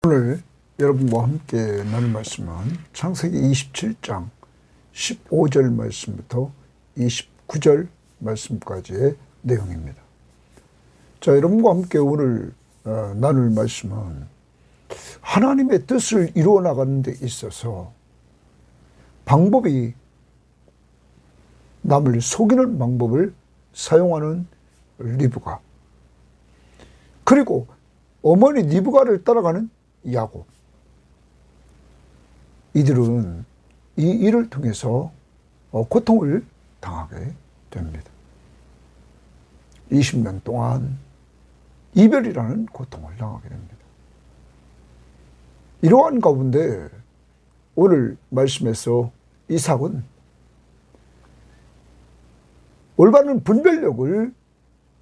오늘 여러분과 함께 나눌 말씀은 창세기 27장 15절 말씀부터 29절 말씀까지의 내용입니다. 자, 여러분과 함께 오늘 나눌 말씀은 하나님의 뜻을 이루어 나가는 데 있어서 방법이 남을 속이는 방법을 사용하는 리브가, 그리고 어머니 리브가를 따라가는 야곱. 이들은 이 일을 통해서 고통을 당하게 됩니다. 20년 동안 이별이라는 고통을 당하게 됩니다. 이러한 가운데 오늘 말씀에서 이삭은 올바른 분별력을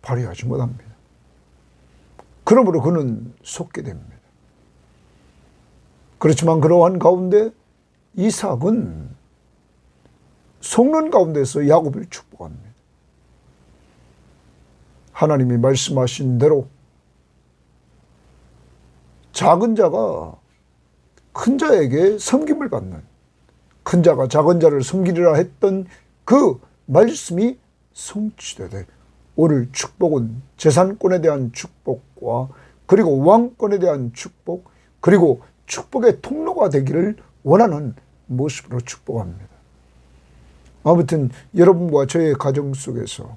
발휘하지 못합니다. 그러므로 그는 속게 됩니다. 그렇지만 그러한 가운데 이삭은 속는 가운데서 야곱을 축복합니다. 하나님이 말씀하신 대로 작은 자가 큰 자에게 섬김을 받는, 큰 자가 작은 자를 섬기리라 했던 그 말씀이 성취되되 오늘 축복은 재산권에 대한 축복과 그리고 왕권에 대한 축복, 그리고 축복의 통로가 되기를 원하는 모습으로 축복합니다. 아무튼 여러분과 저의 가정 속에서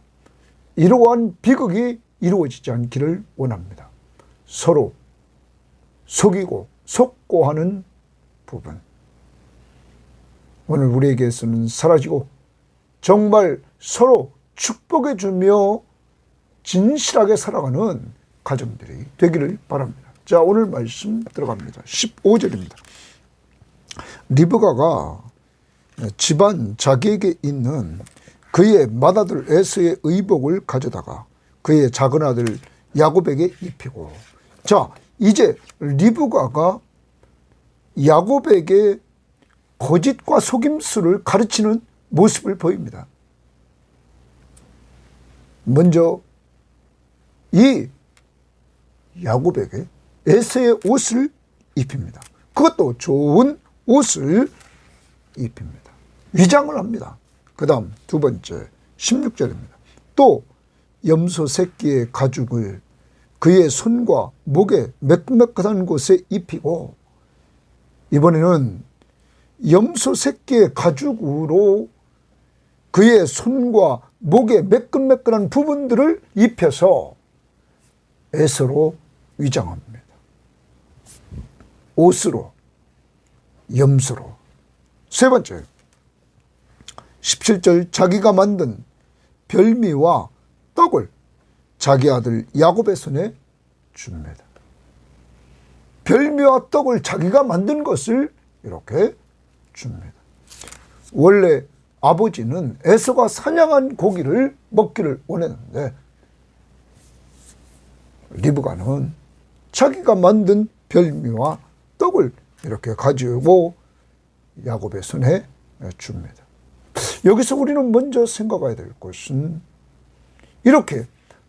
이러한 비극이 이루어지지 않기를 원합니다. 서로 속이고 속고 하는 부분, 오늘 우리에게서는 사라지고 정말 서로 축복해 주며 진실하게 살아가는 가정들이 되기를 바랍니다. 자, 오늘 말씀 들어갑니다. 15절입니다. 리브가가 집안 자기에게 있는 그의 맏아들 에서의 의복을 가져다가 그의 작은 아들 야곱에게 입히고, 자, 이제 리브가가 야곱에게 거짓과 속임수를 가르치는 모습을 보입니다. 먼저 이 야곱에게 에서의 옷을 입힙니다. 그것도 좋은 옷을 입힙니다. 위장을 합니다. 그 다음 두 번째 16절입니다. 또 염소 새끼의 가죽을 그의 손과 목에 매끈매끈한 곳에 입히고, 이번에는 염소 새끼의 가죽으로 그의 손과 목에 매끈매끈한 부분들을 입혀서 에서로 위장합니다. 옷으로, 염소로. 세 번째 17절, 자기가 만든 별미와 떡을 자기 아들 야곱의 손에 줍니다. 별미와 떡을 자기가 만든 것을 이렇게 줍니다. 원래 아버지는 에서가 사냥한 고기를 먹기를 원했는데 리브가는 자기가 만든 별미와 떡을 이렇게 가지고 야곱의 손에 줍니다. 여기서 우리는 먼저 생각해야 될 것은, 이렇게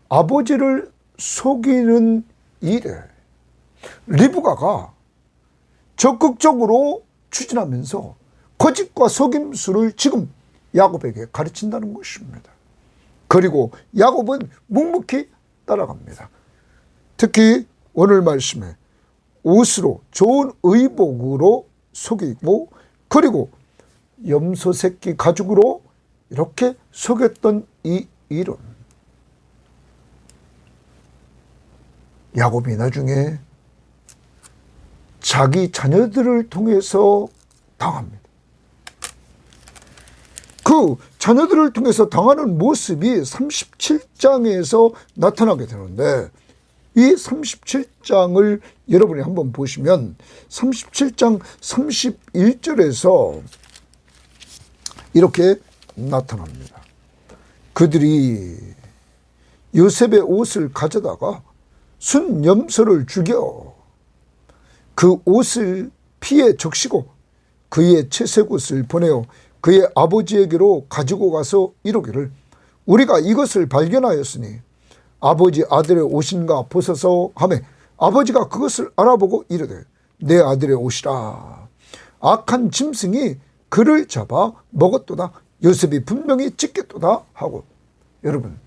아버지를 속이는 일에 리브가가 적극적으로 추진하면서 거짓과 속임수를 지금 야곱에게 가르친다는 것입니다. 그리고 야곱은 묵묵히 따라갑니다. 특히 오늘 말씀에 옷으로, 좋은 의복으로 속이고, 그리고 염소 새끼 가죽으로 이렇게 속였던 이 일은 야곱이 나중에 자기 자녀들을 통해서 당합니다. 그 자녀들을 통해서 당하는 모습이 37장에서 나타나게 되는데, 이 37장을 여러분이 한번 보시면 37장 31절에서 이렇게 나타납니다. 그들이 요셉의 옷을 가져다가 순 염소를 죽여 그 옷을 피에 적시고 그의 채색옷을 보내어 그의 아버지에게로 가지고 가서 이르기를, 우리가 이것을 발견하였으니 아버지 아들의 옷인가 보소서 하매 아버지가 그것을 알아보고 이르되 내 아들의 옷이라. 악한 짐승이 그를 잡아 먹었도다. 요셉이 분명히 찢겠도다 하고. 여러분,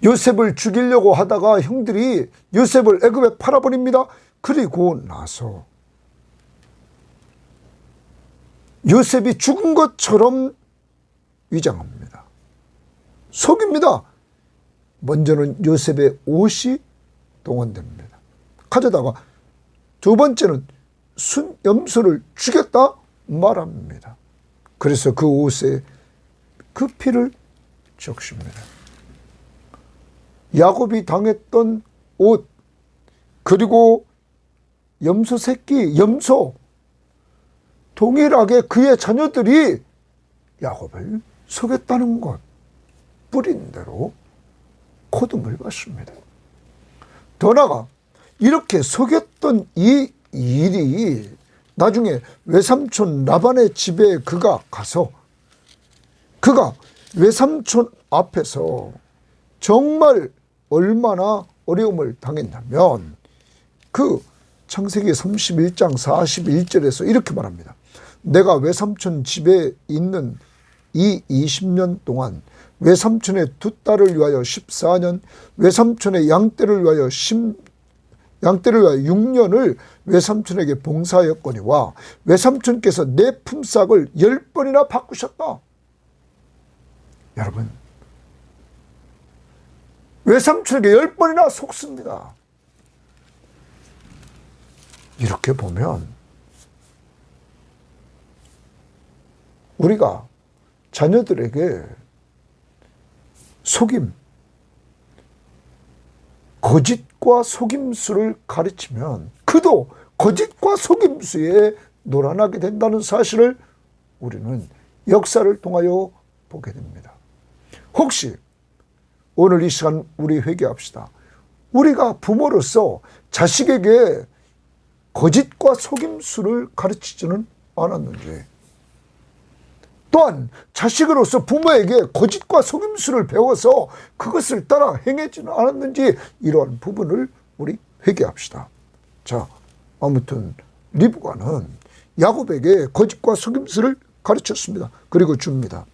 요셉을 죽이려고 하다가 형들이 요셉을 애굽에 팔아버립니다. 그리고 나서 요셉이 죽은 것처럼 위장합니다. 속입니다. 먼저는 요셉의 옷이 동원됩니다. 가져다가 두 번째는 염소를 죽였다 말합니다. 그래서 그 옷에 그 피를 적십니다. 야곱이 당했던 옷, 그리고 염소 새끼, 염소, 동일하게 그의 자녀들이 야곱을 속였다는 것, 뿌린 대로 고통을 받습니다. 더 나아가 이렇게 속였던 이 일이 나중에 외삼촌 라반의 집에 그가 가서 그가 외삼촌 앞에서 정말 얼마나 어려움을 당했냐면 그 창세기 31장 41절에서 이렇게 말합니다. 내가 외삼촌 집에 있는 이 20년 동안 외삼촌의 두 딸을 위하여 14년, 외삼촌의 양떼를 위하여 6년을 외삼촌에게 봉사하였거니와 외삼촌께서 내 품삯을 10번이나 바꾸셨다. 여러분, 외삼촌에게 10번이나 속습니다. 이렇게 보면 우리가 자녀들에게 속임, 거짓과 속임수를 가르치면 그도 거짓과 속임수에 놀아나게 된다는 사실을 우리는 역사를 통하여 보게 됩니다. 혹시 오늘 이 시간 우리 회개합시다. 우리가 부모로서 자식에게 거짓과 속임수를 가르치지는 않았는지, 또한 자식으로서 부모에게 거짓과 속임수를 배워서 그것을 따라 행하지는 않았는지, 이러한 부분을 우리 회개합시다. 자, 아무튼 리브가는 야곱에게 거짓과 속임수를 가르쳤습니다. 그리고 줍니다.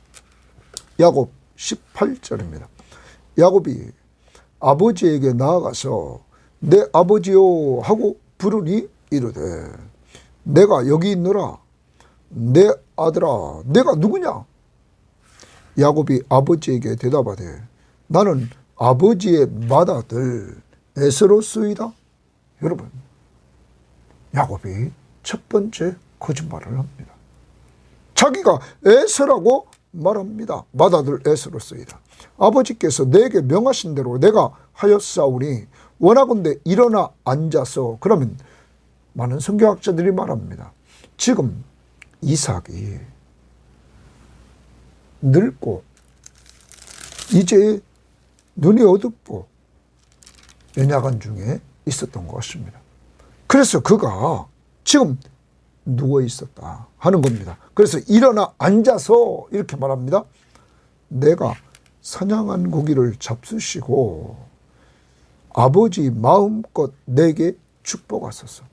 야곱 18절입니다. 야곱이 아버지에게 나아가서 내 아버지요 하고 부르니 이르되 내가 여기 있노라. 내 아들아, 내가 누구냐? 야곱이 아버지에게 대답하되 나는 아버지의 맏아들 에서로소이다. 여러분, 야곱이 첫 번째 거짓말을 합니다. 자기가 에서라고 말합니다. 맏아들 에서로소이다. 아버지께서 내게 명하신 대로 내가 하였사오니 원하건대 일어나 앉아서. 그러면 많은 성경학자들이 말합니다. 지금 이삭이 늙고 이제 눈이 어둡고 연약한 중에 있었던 것 같습니다. 그래서 그가 지금 누워 있었다 하는 겁니다. 그래서 일어나 앉아서 이렇게 말합니다. 내가 사냥한 고기를 잡수시고 아버지 마음껏 내게 축복하소서.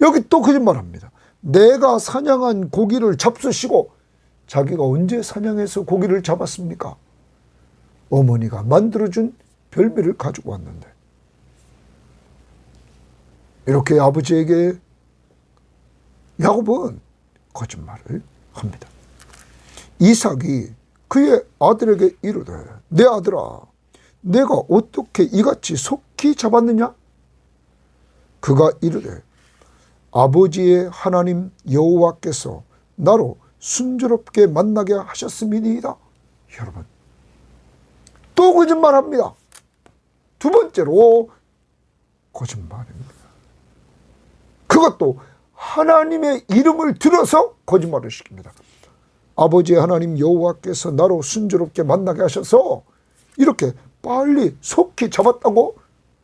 여기 또 거짓말합니다. 내가 사냥한 고기를 잡수시고, 자기가 언제 사냥해서 고기를 잡았습니까? 어머니가 만들어준 별미를 가지고 왔는데. 이렇게 아버지에게 야곱은 거짓말을 합니다. 이삭이 그의 아들에게 이르되 내 아들아, 내가 어떻게 이같이 속히 잡았느냐? 그가 이르되 아버지의 하나님 여호와께서 나로 순조롭게 만나게 하셨음이니이다. 여러분, 또 거짓말합니다. 두 번째로 거짓말입니다. 그것도 하나님의 이름을 들어서 거짓말을 시킵니다. 아버지의 하나님 여호와께서 나로 순조롭게 만나게 하셔서 이렇게 빨리 속히 잡았다고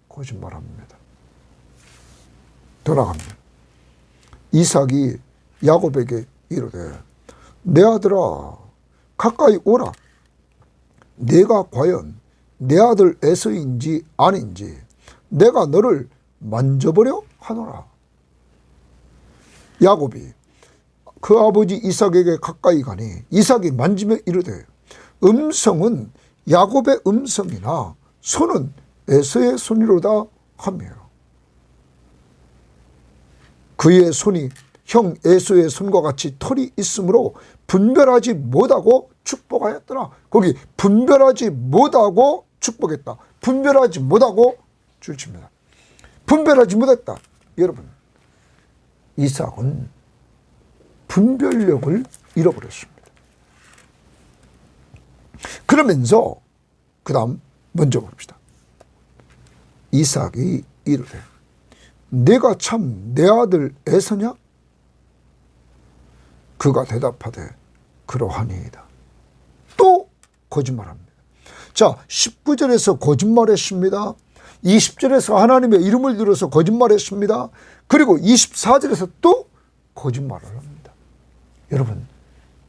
거짓말합니다. 돌아갑니다. 이삭이 야곱에게 이르되 내 아들아, 가까이 오라. 내가 과연 내 아들 에서인지 아닌지 내가 너를 만져보려 하노라. 야곱이 그 아버지 이삭에게 가까이 가니 이삭이 만지며 이르되 음성은 야곱의 음성이나 손은 에서의 손이로다 하며 그의 손이 형 에서의 손과 같이 털이 있으므로 분별하지 못하고 축복하였더라. 거기 분별하지 못하고 축복했다. 분별하지 못하고 줄칩니다. 분별하지 못했다. 여러분, 이삭은 분별력을 잃어버렸습니다. 그러면서 그 다음 먼저 봅시다. 이삭이 이르되 내가 참 내 아들 에서냐? 그가 대답하되 그러하니이다. 또 거짓말합니다. 자, 19절에서 거짓말했습니다. 20절에서 하나님의 이름을 들어서 거짓말했습니다. 그리고 24절에서 또 거짓말을 합니다. 여러분,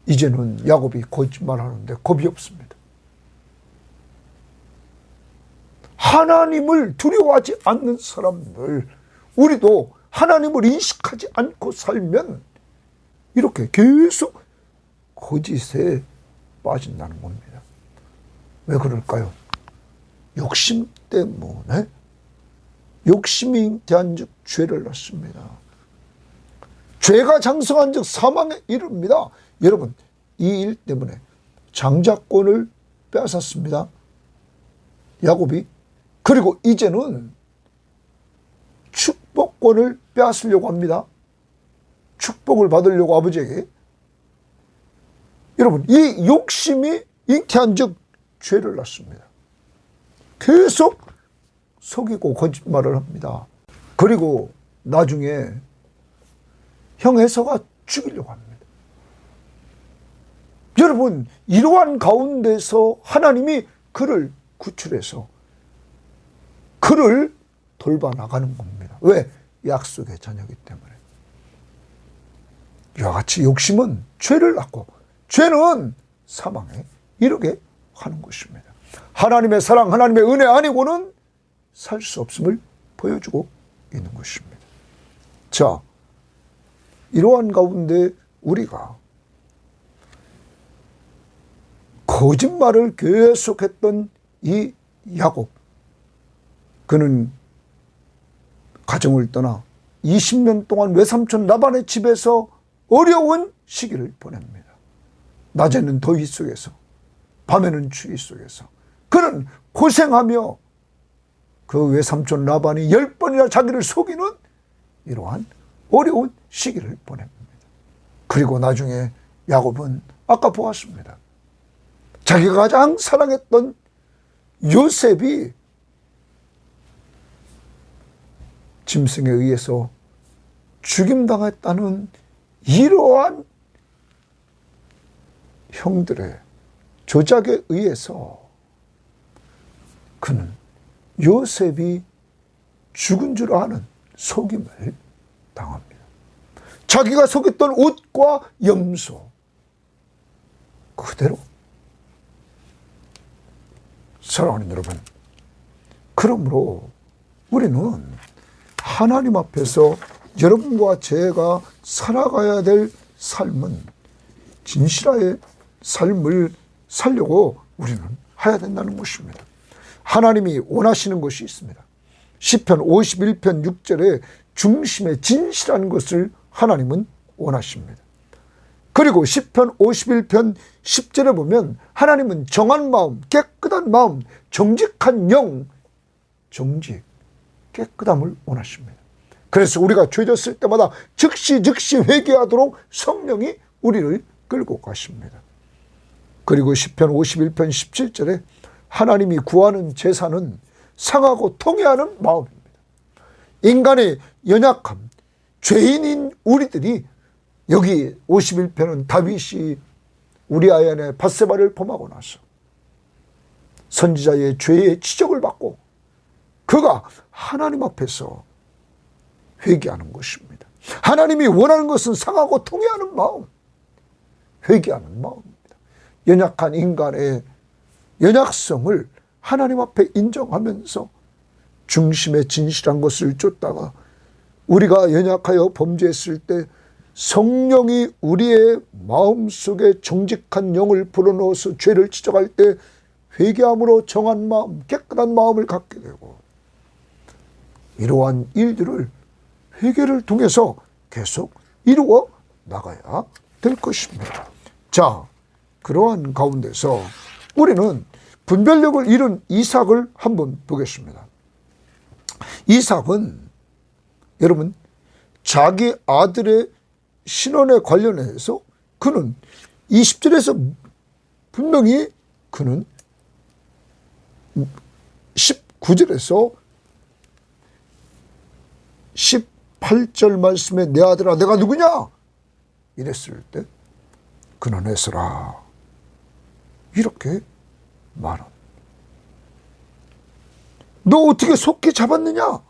이제는 야곱이 거짓말하는데 겁이 없습니다. 하나님을 두려워하지 않는 사람들, 우리도 하나님을 인식하지 않고 살면 이렇게 계속 거짓에 빠진다는 겁니다. 왜 그럴까요? 욕심 때문에. 욕심이 대한즉 죄를 낳습니다. 죄가 장성한즉 사망에 이릅니다. 여러분, 이 일 때문에 장자권을 빼앗았습니다. 야곱이. 그리고 이제는 축복권을 빼앗으려고 합니다. 축복을 받으려고 아버지에게. 여러분, 이 욕심이 잉태한즉 죄를 낳습니다. 계속 속이고 거짓말을 합니다. 그리고 나중에 형 에서가 죽이려고 합니다. 여러분, 이러한 가운데서 하나님이 그를 구출해서 그를 돌봐 나가는 겁니다. 왜? 약속의 자녀이기 때문에. 이와 같이 욕심은 죄를 낳고 죄는 사망에 이르게 하는 것입니다. 하나님의 사랑, 하나님의 은혜 아니고는 살 수 없음을 보여주고 있는 것입니다. 자, 이러한 가운데 우리가 거짓말을 계속했던 이 야곱, 그는 가정을 떠나 20년 동안 외삼촌 라반의 집에서 어려운 시기를 보냅니다. 낮에는 더위 속에서, 밤에는 추위 속에서 그는 고생하며 그 외삼촌 라반이 10번이나 자기를 속이는 이러한 어려운 시기를 보냅니다. 그리고 나중에 야곱은 아까 보았습니다. 자기가 가장 사랑했던 요셉이 짐승에 의해서 죽임당했다는 이러한 형들의 조작에 의해서 그는 요셉이 죽은 줄 아는 속임을 당합니다. 자기가 속였던 옷과 염소 그대로. 사랑하는 여러분, 그러므로 우리는 하나님 앞에서 여러분과 제가 살아가야 될 삶은 진실의 삶을 살려고 우리는 해야 된다는 것입니다. 하나님이 원하시는 것이 있습니다. 시편 51편 6절에 중심의 진실한 것을 하나님은 원하십니다. 그리고 시편 51편 10절에 보면 하나님은 정한 마음, 깨끗한 마음, 정직한 영, 정직, 깨끗함을 원하십니다. 그래서 우리가 죄졌을 때마다 즉시 회개하도록 성령이 우리를 끌고 가십니다. 그리고 시편 51편 17절에 하나님이 구하는 제사는 상하고 통회하는 마음입니다. 인간의 연약함, 죄인인 우리들이, 여기 51편은 다윗이 우리아의 아내 밧세바를 범하고 나서 선지자의 죄의 지적을 받고 그가 하나님 앞에서 회개하는 것입니다. 하나님이 원하는 것은 상하고 통회하는 마음, 회개하는 마음입니다. 연약한 인간의 연약성을 하나님 앞에 인정하면서 중심의 진실한 것을 쫓다가 우리가 연약하여 범죄했을 때 성령이 우리의 마음속에 정직한 영을 불어넣어서 죄를 지적할 때 회개함으로 정한 마음, 깨끗한 마음을 갖게 되고, 이러한 일들을 회개를 통해서 계속 이루어 나가야 될 것입니다. 자, 그러한 가운데서 우리는 분별력을 잃은 이삭을 한번 보겠습니다. 이삭은 여러분 자기 아들의 신원에 관련해서 그는 20절에서 분명히 그는 19절에서 18절 말씀에 내 아들아 내가 누구냐 이랬을 때 그는 에서라 이렇게 말한. 너 어떻게 속히 잡았느냐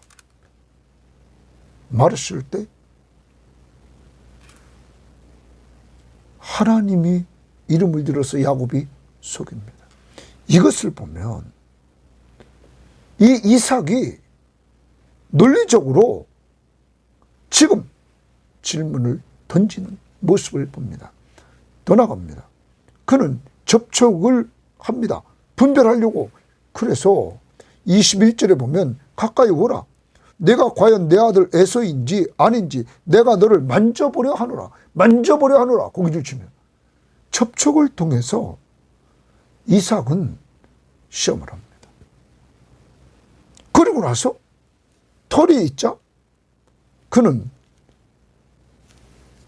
말했을 때 하나님이 이름을 들어서 야곱이 속입니다. 이것을 보면 이 이삭이 논리적으로 지금 질문을 던지는 모습을 봅니다. 더 나갑니다. 그는 접촉을 합니다. 분별하려고. 그래서 21절에 보면 가까이 오라. 내가 과연 내 아들 에서인지 아닌지 내가 너를 만져보려 하노라. 만져보려 하노라. 고기를 주면 접촉을 통해서 이삭은 시험을 합니다. 그리고 나서 털이 있자 그는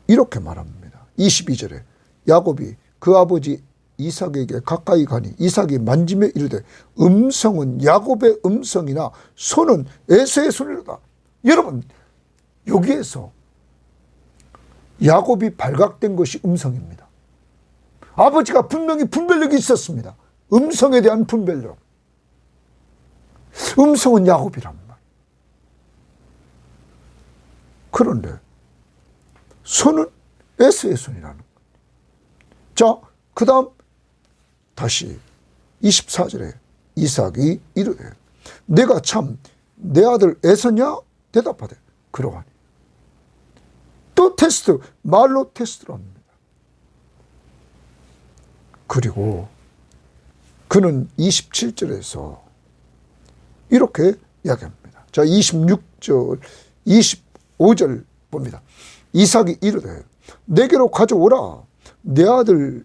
이렇게 말합니다. 22절에 야곱이 그 아버지 이삭에게 가까이 가니 이삭이 만지며 이르되 음성은 야곱의 음성이나 손은 에서의 손이로다. 여러분 여기에서 야곱이 발각된 것이 음성입니다. 아버지가 분명히 분별력이 있었습니다. 음성에 대한 분별력. 음성은 야곱이란 말. 그런데 손은 에서의 손이라는 것. 자, 그 다음 다시 24절에 이삭이 이르되 내가 참 내 아들 에서냐 대답하되 그러하니. 또 테스트, 말로 테스트를 합니다. 그리고 그는 27절에서 이렇게 이야기합니다. 자, 26절, 25절 봅니다. 이삭이 이르되 내게로 가져오라. 내 아들이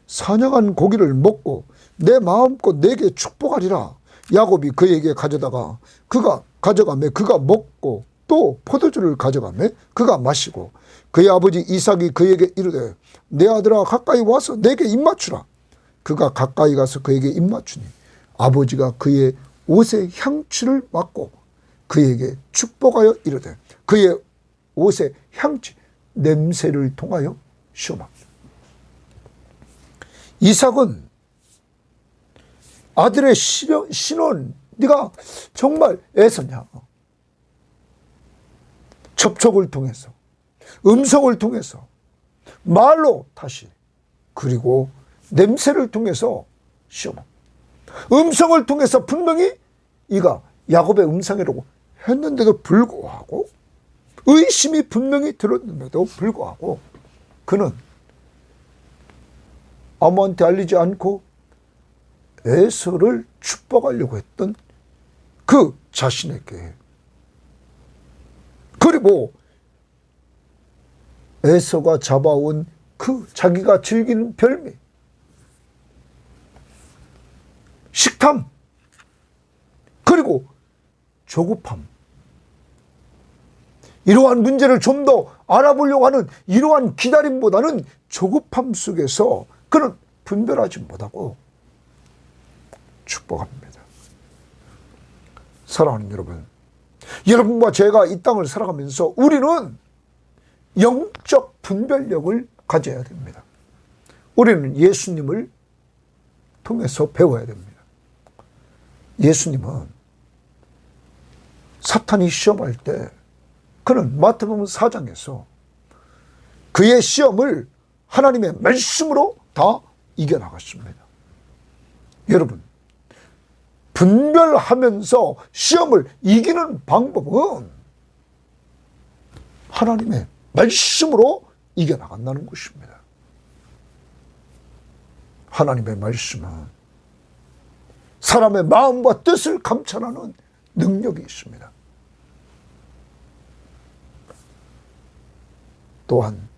사냥한 고기를 먹고 내 마음껏 내게 축복하리라. 야곱이 그에게 가져다가 그가 가져가매 그가 먹고 또 포도주를 가져가매 그가 마시고 그의 아버지 이삭이 그에게 이르되 내 아들아 가까이 와서 내게 입맞추라. 그가 가까이 가서 그에게 입맞추니 아버지가 그의 옷의 향취를 맡고 그에게 축복하여 이르되 그의 옷의 향취 냄새를 통하여 시험합니다. 이삭은 아들의 신원 네가 정말 애서냐. 접촉을 통해서 음성을 통해서 말로 다시 그리고 냄새를 통해서 시험합니다. 음성을 통해서 분명히 이가 야곱의 음성이라고 했는데도 불구하고 의심이 분명히 들었는데도 불구하고 그는 아무한테 알리지 않고 에서를 축복하려고 했던 그 자신에게 그리고 에서가 잡아온 그 자기가 즐기는 별미 식탐 그리고 조급함 이러한 문제를 좀 더 알아보려고 하는 이러한 기다림보다는 조급함 속에서 그는 분별하지 못하고 축복합니다. 사랑하는 여러분, 여러분과 제가 이 땅을 살아가면서 우리는 영적 분별력을 가져야 됩니다. 우리는 예수님을 통해서 배워야 됩니다. 예수님은 사탄이 시험할 때 그는 마태복음 4장에서 그의 시험을 하나님의 말씀으로 다 이겨나갔습니다. 여러분 분별하면서 시험을 이기는 방법은 하나님의 말씀으로 이겨나간다는 것입니다. 하나님의 말씀은 사람의 마음과 뜻을 감찰하는 능력이 있습니다. 또한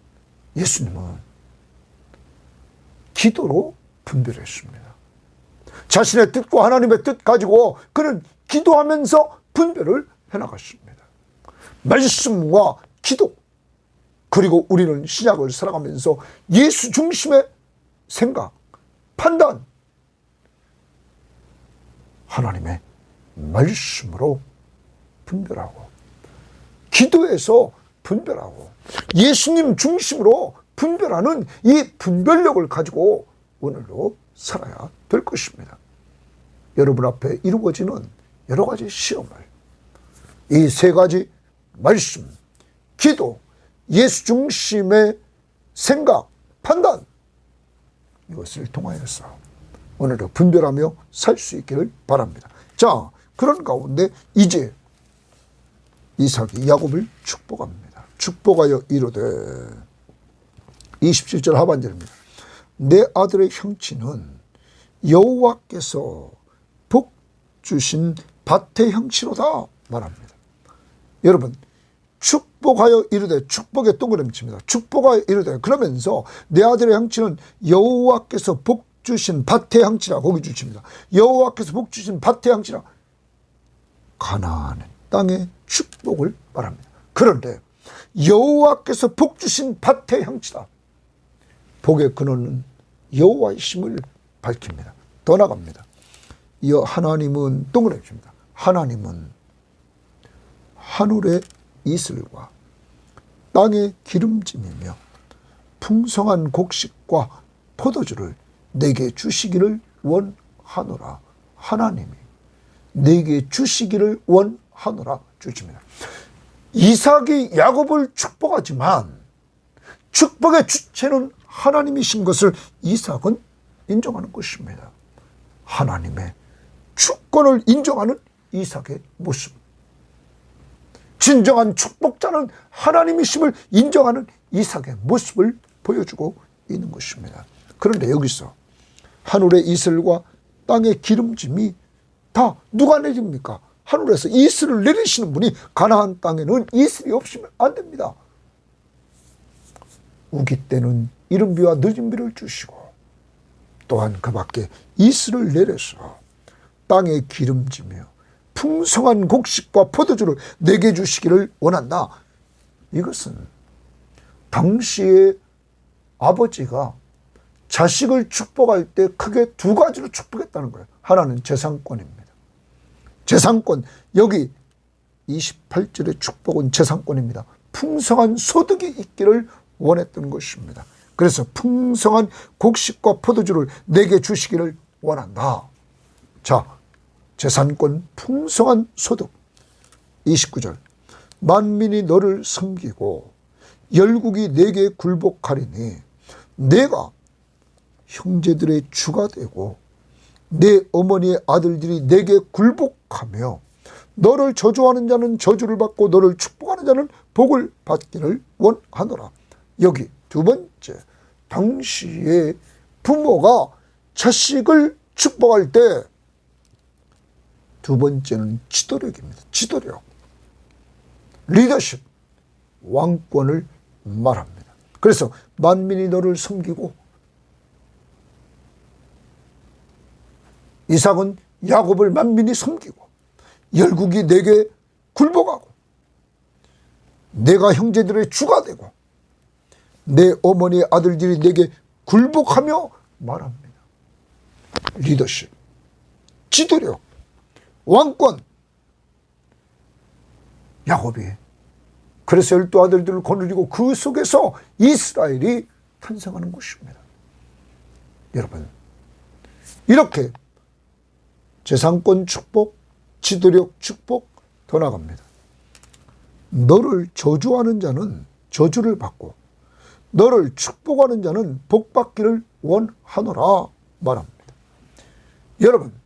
예수님은 기도로 분별했습니다. 자신의 뜻과 하나님의 뜻 가지고 그는 기도하면서 분별을 해나갔습니다. 말씀과 기도, 그리고 우리는 신약을 살아가면서 예수 중심의 생각, 판단, 하나님의 말씀으로 분별하고, 기도에서 분별하고, 예수님 중심으로 분별하는 이 분별력을 가지고 오늘도 살아야 될 것입니다. 여러분 앞에 이루어지는 여러 가지 시험을 이 세 가지 말씀, 기도, 예수 중심의 생각, 판단, 이것을 통하여서 오늘도 분별하며 살 수 있기를 바랍니다. 자, 그런 가운데 이제 이삭이 야곱을 축복합니다. 축복하여 이르되, 27절 하반절입니다. 내 아들의 형친은 여호와께서 복 주신 밭의 형치로다 말합니다. 여러분, 축복하여 이르되, 축복의 동그라미 칩니다. 축복하여 이르되, 그러면서 내 아들의 형친은 여호와께서 복 주신 밭의 형치라 거기 주십니다. 여호와께서 복 주신 밭의 형치라, 가나안 땅의 축복을 말합니다. 그런데 여호와께서 복 주신 밭의 형치다, 복의 근원은 여호와의 심을 밝힙니다. 더 나갑니다. 이 하나님은 동그라미 칩니다. 하나님은 하늘의 이슬과 땅의 기름짐이며 풍성한 곡식과 포도주를 내게 주시기를 원하노라. 하나님이 내게 주시기를 원하노라 주십니다. 이삭이 야곱을 축복하지만 축복의 주체는 하나님이신 것을 이삭은 인정하는 것입니다. 하나님의 주권을 인정하는 이삭의 모습, 진정한 축복자는 하나님이심을 인정하는 이삭의 모습을 보여주고 있는 것입니다. 그런데 여기서 하늘의 이슬과 땅의 기름짐이 다 누가 내립니까? 하늘에서 이슬을 내리시는 분이, 가나안 땅에는 이슬이 없으면 안 됩니다. 우기 때는 이른 비와 늦은 비를 주시고, 또한 그 밖에 이슬을 내려서 땅에 기름지며 풍성한 곡식과 포도주를 내게 주시기를 원한다. 이것은 당시에 아버지가 자식을 축복할 때 크게 두 가지로 축복했다는 거예요. 하나는 재산권입니다. 재산권, 여기 28절의 축복은 재산권입니다. 풍성한 소득이 있기를 원했던 것입니다. 그래서 풍성한 곡식과 포도주를 내게 주시기를 원한다. 자, 재산권, 풍성한 소득. 29절, 만민이 너를 섬기고 열국이 내게 굴복하리니 내가 형제들의 주가 되고 내 어머니의 아들들이 내게 굴복하며 너를 저주하는 자는 저주를 받고 너를 축복하는 자는 복을 받기를 원하노라. 여기 두 번째, 당시에 부모가 자식을 축복할 때 두 번째는 지도력입니다. 지도력, 리더십, 왕권을 말합니다. 그래서 만민이 너를 섬기고, 이삭은 야곱을 만민이 섬기고 열국이 내게 굴복하고 내가 형제들의 주가 되고 내 어머니의 아들들이 내게 굴복하며 말합니다. 리더십, 지도력, 왕권. 야곱이 그래서 12아들들을 거느리고 그 속에서 이스라엘이 탄생하는 것입니다. 여러분, 이렇게 재산권 축복, 지도력 축복, 더 나갑니다. 너를 저주하는 자는 저주를 받고 너를 축복하는 자는 복받기를 원하노라 말합니다. 여러분,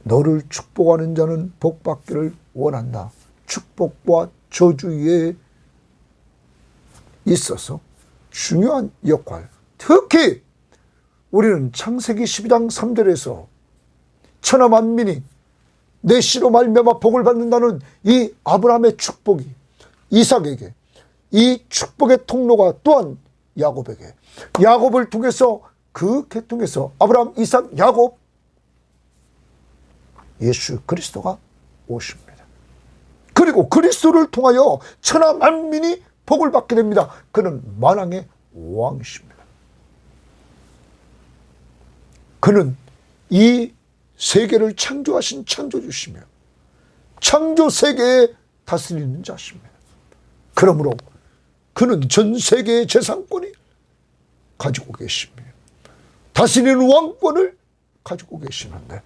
너를 축복하는 자는 복받기를 원한다. 축복과 저주에 있어서 중요한 역할, 특히 우리는 창세기 12장 3절에서 천하 만민이 내 씨로 말미암아 복을 받는다는 이 아브라함의 축복이 이삭에게, 이 축복의 통로가 또한 야곱에게, 야곱을 통해서 그 계통에서 아브라함, 이삭, 야곱, 예수 그리스도가 오십니다. 그리고 그리스도를 통하여 천하 만민이 복을 받게 됩니다. 그는 만왕의 왕이십니다. 그는 이 세계를 창조하신 창조주시며 창조 세계에 다스리는 자십니다. 그러므로 그는 전 세계의 재산권이 가지고 계시며 다스리는 왕권을 가지고 계시는데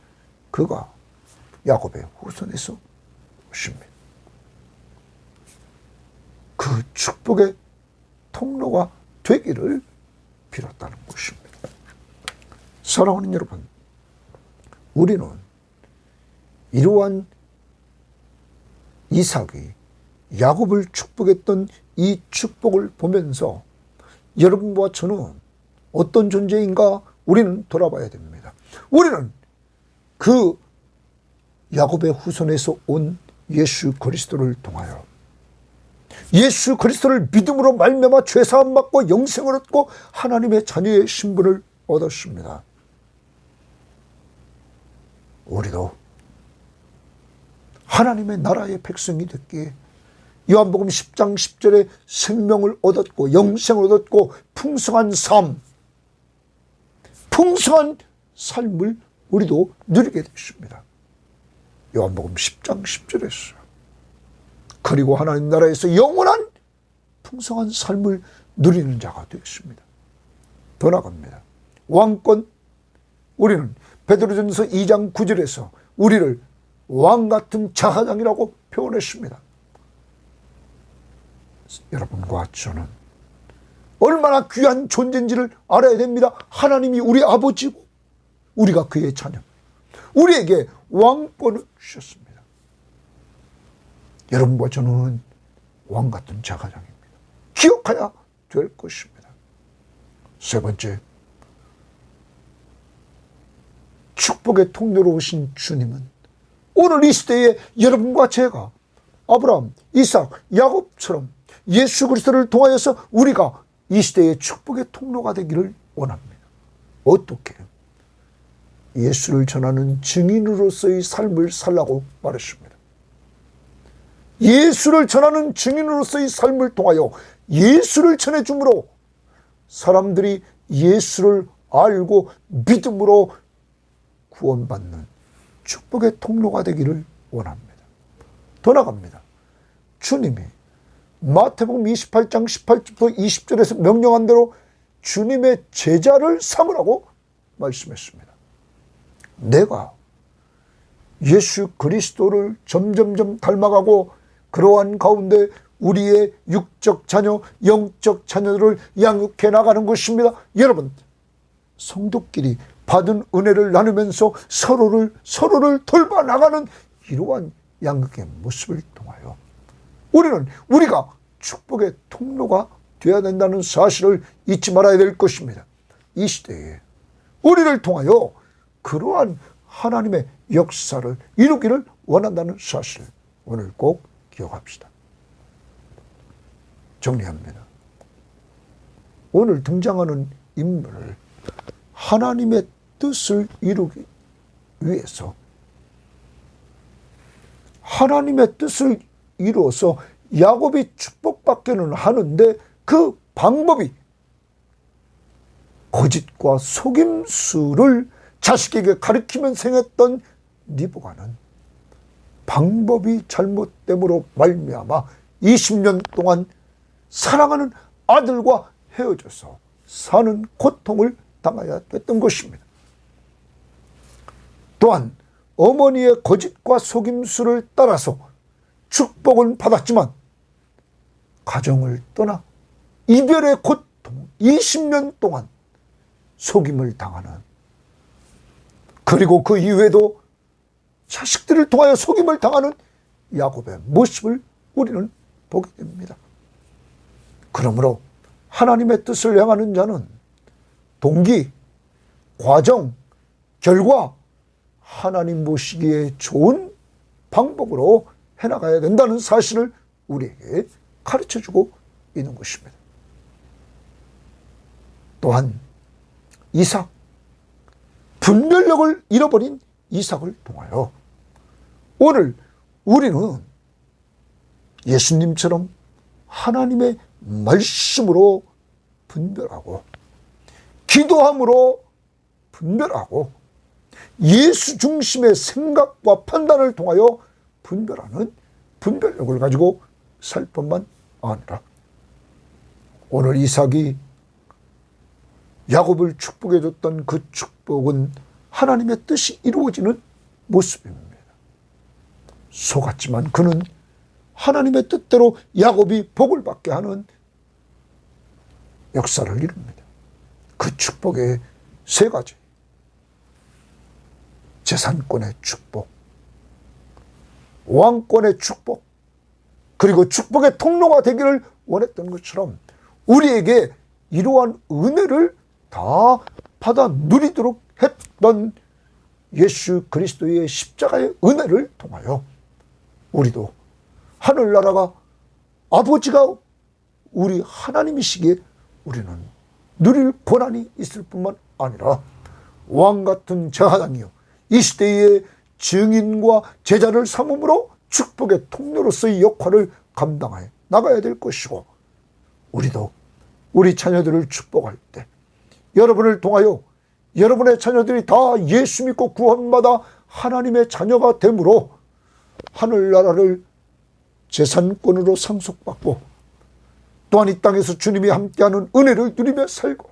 그가 야곱의 후손에서 오십니다. 그 축복의 통로가 되기를 빌었다는 것입니다. 사랑하는 여러분, 우리는 이러한 이삭이 야곱을 축복했던 이 축복을 보면서 여러분과 저는 어떤 존재인가 우리는 돌아봐야 됩니다. 우리는 그 야곱의 후손에서 온 예수 그리스도를 통하여 예수 그리스도를 믿음으로 말미암아 죄사함 받고 영생을 얻고 하나님의 자녀의 신분을 얻었습니다. 우리도 하나님의 나라의 백성이 됐기에 요한복음 10장 10절에 생명을 얻었고 영생을 얻었고 풍성한 삶을 우리도 누리게 됐습니다. 요한복음 10장 10절에서. 그리고 하나님 나라에서 영원한 풍성한 삶을 누리는 자가 되었습니다. 더 나갑니다. 왕권, 우리는 베드로전서 2장 9절에서 우리를 왕같은 제사장이라고 표현했습니다. 여러분과 저는 얼마나 귀한 존재인지를 알아야 됩니다. 하나님이 우리 아버지고 우리가 그의 자녀, 우리에게 왕권을 주셨습니다. 여러분과 저는 왕같은 제사장입니다. 기억해야 될 것입니다. 세 번째, 축복의 통로로 오신 주님은 오늘 이 시대에 여러분과 제가 아브라함, 이삭, 야곱처럼 예수 그리스도를 통하여서 우리가 이 시대의 축복의 통로가 되기를 원합니다. 어떻게? 예수를 전하는 증인으로서의 삶을 살라고 말했습니다. 예수를 전하는 증인으로서의 삶을 통하여 예수를 전해줌으로 사람들이 예수를 알고 믿음으로 구원받는 축복의 통로가 되기를 원합니다. 더 나갑니다. 주님이 마태복음 28장 18절부터 20절에서 명령한 대로 주님의 제자를 삼으라고 말씀했습니다. 내가 예수 그리스도를 점점점 닮아가고 그러한 가운데 우리의 육적 자녀, 영적 자녀들을 양육해 나가는 것입니다. 여러분, 성도끼리 받은 은혜를 나누면서 서로를 돌봐 나가는 이러한 양육의 모습을 통하여 우리는 우리가 축복의 통로가 되어야 된다는 사실을 잊지 말아야 될 것입니다. 이 시대에 우리를 통하여 그러한 하나님의 역사를 이루기를 원한다는 사실을 오늘 꼭 기억합시다. 정리합니다. 오늘 등장하는 인물을 하나님의 뜻을 이루기 위해서 하나님의 뜻을 이루어서 야곱이 축복받기는 하는데 그 방법이 거짓과 속임수를 자식에게 가르치면서 행했던 리브가는 방법이 잘못됨으로 말미암아 20년 동안 사랑하는 아들과 헤어져서 사는 고통을 당해야 됐던 것입니다. 또한 어머니의 거짓과 속임수를 따라서 축복은 받았지만 가정을 떠나 이별의 고통 20년 동안 속임을 당하는, 그리고 그 이후에도 자식들을 통하여 속임을 당하는 야곱의 모습을 우리는 보게 됩니다. 그러므로 하나님의 뜻을 향하는 자는 동기, 과정, 결과 하나님 보시기에 좋은 방법으로 해나가야 된다는 사실을 우리에게 가르쳐주고 있는 것입니다. 또한 이삭, 분별력을 잃어버린 이삭을 통하여 오늘 우리는 예수님처럼 하나님의 말씀으로 분별하고 기도함으로 분별하고 예수 중심의 생각과 판단을 통하여 분별하는 분별력을 가지고 살 뿐만 아니라 오늘 이삭이 야곱을 축복해 줬던 그 축복은 하나님의 뜻이 이루어지는 모습입니다. 속았지만 그는 하나님의 뜻대로 야곱이 복을 받게 하는 역사를 이룹니다. 그 축복의 세 가지. 재산권의 축복, 왕권의 축복, 그리고 축복의 통로가 되기를 원했던 것처럼 우리에게 이러한 은혜를 다 받아 누리도록 했던 예수 그리스도의 십자가의 은혜를 통하여 우리도 하늘나라가 아버지가 우리 하나님이시기에 우리는 누릴 권한이 있을 뿐만 아니라 왕같은 제사장이요 이 시대의 증인과 제자를 삼음으로 축복의 통로로서의 역할을 감당해 나가야 될 것이고 우리도 우리 자녀들을 축복할 때 여러분을 통하여 여러분의 자녀들이 다 예수 믿고 구원받아 하나님의 자녀가 되므로 하늘나라를 재산권으로 상속받고 또한 이 땅에서 주님이 함께하는 은혜를 누리며 살고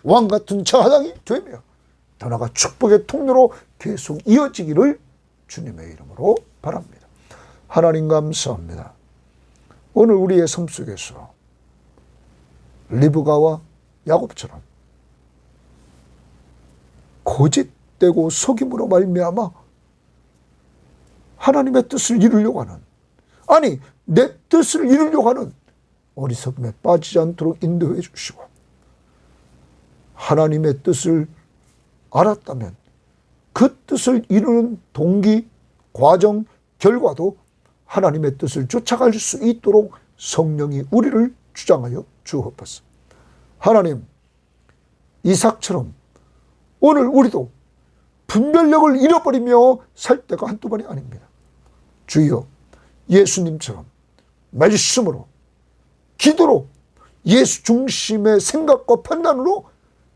왕같은 제사장이 되며 더 나아가 축복의 통로로 계속 이어지기를 주님의 이름으로 바랍니다. 하나님 감사합니다. 오늘 우리의 삶 속에서 리브가와 야곱처럼 거짓되고 속임으로 말미암아 하나님의 뜻을 이루려고 하는 아니 내 뜻을 이루려고 하는 어리석음에 빠지지 않도록 인도해 주시고 하나님의 뜻을 알았다면 그 뜻을 이루는 동기, 과정, 결과도 하나님의 뜻을 쫓아갈 수 있도록 성령이 우리를 주장하여 주옵소서. 하나님, 이삭처럼 오늘 우리도 분별력을 잃어버리며 살 때가 한두 번이 아닙니다. 주여, 예수님처럼 말씀으로 기도로 예수 중심의 생각과 판단으로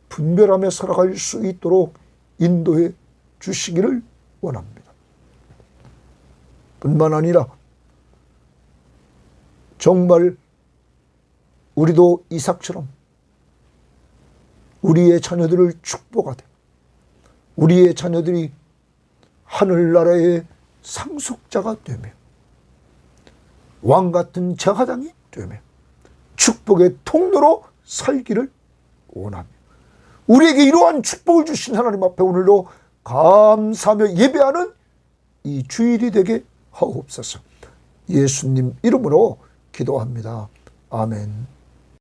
분별하며 살아갈 수 있도록 인도해 주시기를 원합니다. 뿐만 아니라 정말 우리도 이삭처럼 우리의 자녀들을 축복하되 우리의 자녀들이 하늘나라의 상속자가 되며 왕같은 제사장이 되며 축복의 통로로 살기를 원합니다. 우리에게 이러한 축복을 주신 하나님 앞에 오늘도 감사하며 예배하는 이 주일이 되게 하옵소서. 예수님 이름으로 기도합니다. 아멘.